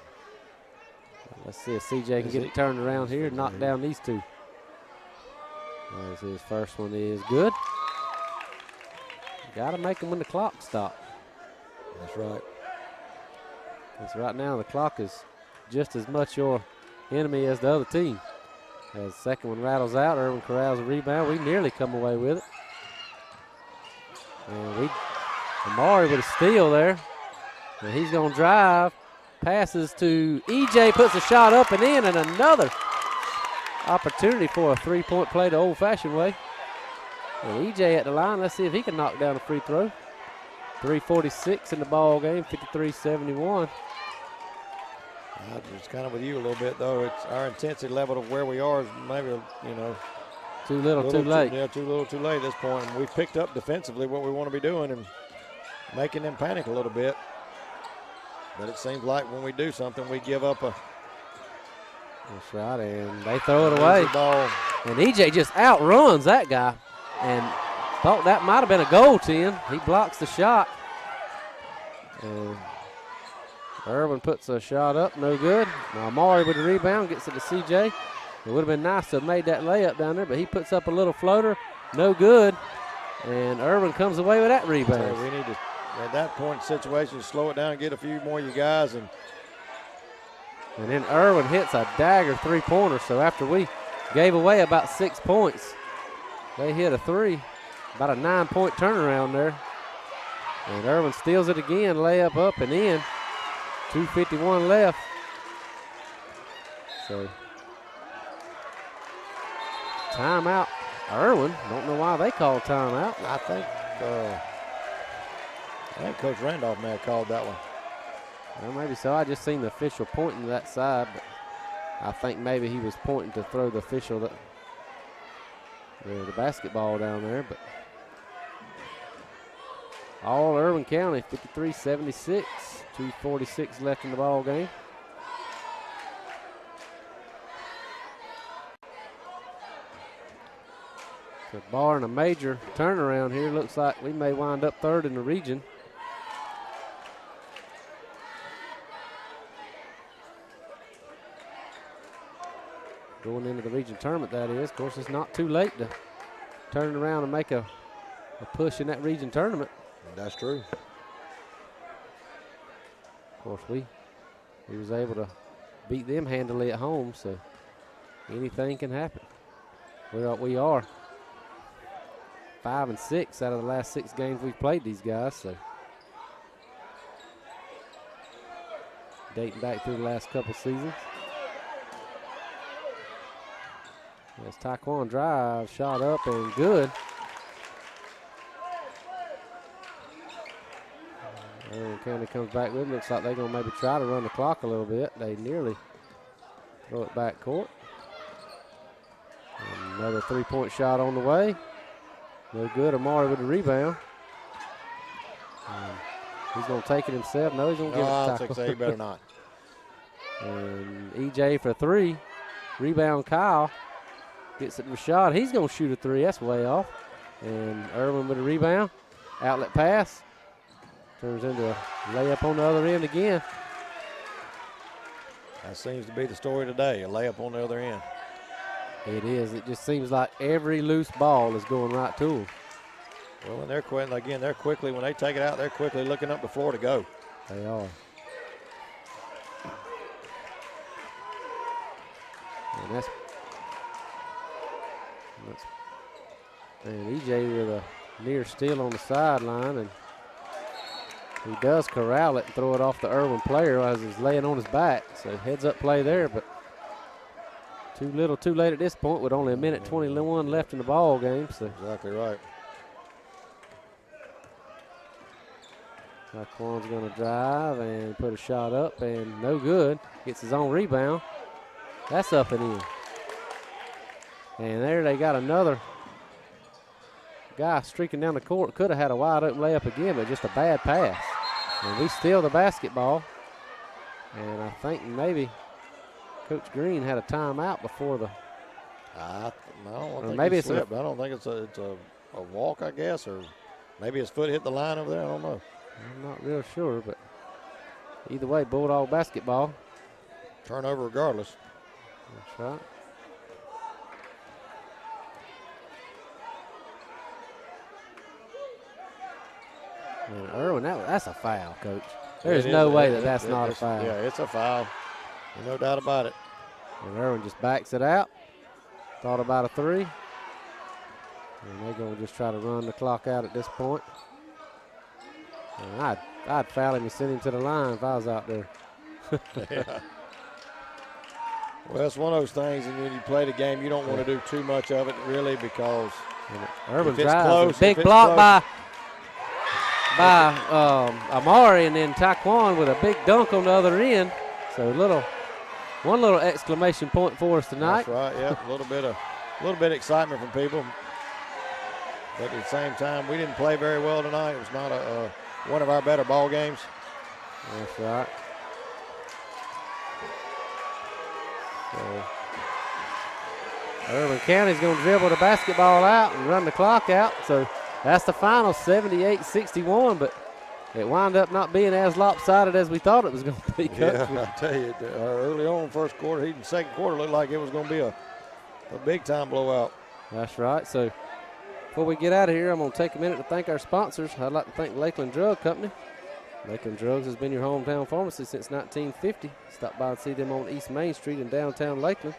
Let's see if CJ can get it turned around here and knock down these two. As his first one is good. Got to make them when the clock stops. That's right. Because right now the clock is just as much your enemy as the other team. As the second one rattles out, Irwin corrals a rebound. We nearly come away with it. And Amari with a steal there. And he's going to drive. Passes to EJ, puts a shot up and in, and another opportunity for a three-point play the old-fashioned way. And EJ at the line. Let's see if he can knock down a free throw. 3:46 in the ball game, 53-71. I was kind of with you a little bit, though. It's our intensity level of where we are is maybe, too little, too late. Too little, too late at this point. And we've picked up defensively what we want to be doing and making them panic a little bit. But it seems like when we do something, we give up a. That's right, and they throw it away. Ball. And EJ just outruns that guy and thought that might have been a goal to him. He blocks the shot. And Irwin puts a shot up, no good. Now Amari with the rebound, gets it to CJ. It would have been nice to have made that layup down there, but he puts up a little floater, no good. And Irwin comes away with that rebound. So we need to, at that point in the situation, slow it down and get a few more of you guys. And then Irwin hits a dagger three-pointer. So after we gave away about 6 points, they hit a three. About a 9-point turnaround there. And Irwin steals it again, layup up and in. 2:51 left. So timeout. Irwin, don't know why they called timeout. I think Coach Randolph may have called that one. Well, maybe so. I just seen the official pointing to that side, but I think maybe he was pointing to throw the official the basketball down there. But all Irwin County, 53-76, 2:46 left in the ball game. So barring a major turnaround here, looks like we may wind up third in the region. Going into the region tournament, that is. Of course, it's not too late to turn around and make a push in that region tournament. That's true. Of course, we was able to beat them handily at home, so anything can happen. We are 5-6 out of the last 6 games we've played these guys, so dating back through the last couple seasons. As Taekwon drive, shot up and good. Irwin County comes back with it. Looks like they're going to maybe try to run the clock a little bit. They nearly throw it back court. And another 3-point shot on the way. No good. Amari with the rebound. He's going to take it himself. No, he's going to give it to Taekwon. He better not. And EJ for 3. Rebound Kyle. Gets it to Rashad. He's going to shoot a 3. That's way off. And Irwin with a rebound. Outlet pass. Turns into a layup on the other end again. That seems to be the story today, a layup on the other end. It is. It just seems like every loose ball is going right to them. Well, and they're quitting again. They're quickly, when they take it out, they're quickly looking up the floor to go. They are. And and EJ with a near steal on the sideline, and he does corral it and throw it off the Irwin player as he's laying on his back. So heads up play there, but too little, too late at this point with only 1:21 left in the ball game. So exactly right. Taekwon's going to drive and put a shot up and no good. Gets his own rebound. That's up and in. And there they got another guy streaking down the court. Could have had a wide open layup again, but just a bad pass. And we steal the basketball. And I think maybe Coach Green had a timeout before the. I don't think maybe he it's slipped. I don't think it's a walk, I guess, or maybe his foot hit the line over there. I don't know. I'm not real sure, but either way, Bulldog basketball. Turnover regardless. That's right. And Irwin, that's a foul, Coach. There's no way that's not a foul. Yeah, it's a foul. No doubt about it. And Irwin just backs it out. Thought about a 3. And they're going to just try to run the clock out at this point. And I'd foul him and send him to the line if I was out there. Yeah. Well, it's one of those things, and when you play the game, you don't want to do too much of it, really, because Irwin if it's drives, close, big block by Amari, and then Taekwon with a big dunk on the other end. So one little exclamation point for us tonight. That's right. Yeah, a little bit of excitement from people, but at the same time, we didn't play very well tonight. It was not one of our better ball games. That's right. So Irwin County's going to dribble the basketball out and run the clock out. So that's the final, 78-61, but it wound up not being as lopsided as we thought it was going to be. Yeah, I tell you, early on first quarter, even second quarter, looked like it was going to be a big-time blowout. That's right. So before we get out of here, I'm going to take a minute to thank our sponsors. I'd like to thank Lakeland Drug Company. Lakeland Drugs has been your hometown pharmacy since 1950. Stop by and see them on East Main Street in downtown Lakeland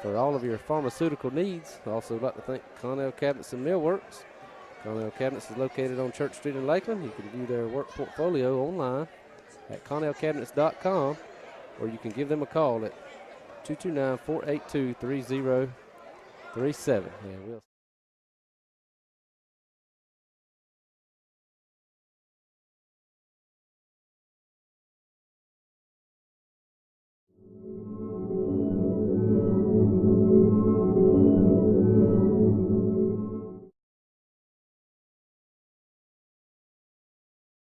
for all of your pharmaceutical needs. I'd also like to thank Connell Cabinets and Millworks. Connell Cabinets is located on Church Street in Lakeland. You can view their work portfolio online at connellcabinets.com, or you can give them a call at 229-482-3037.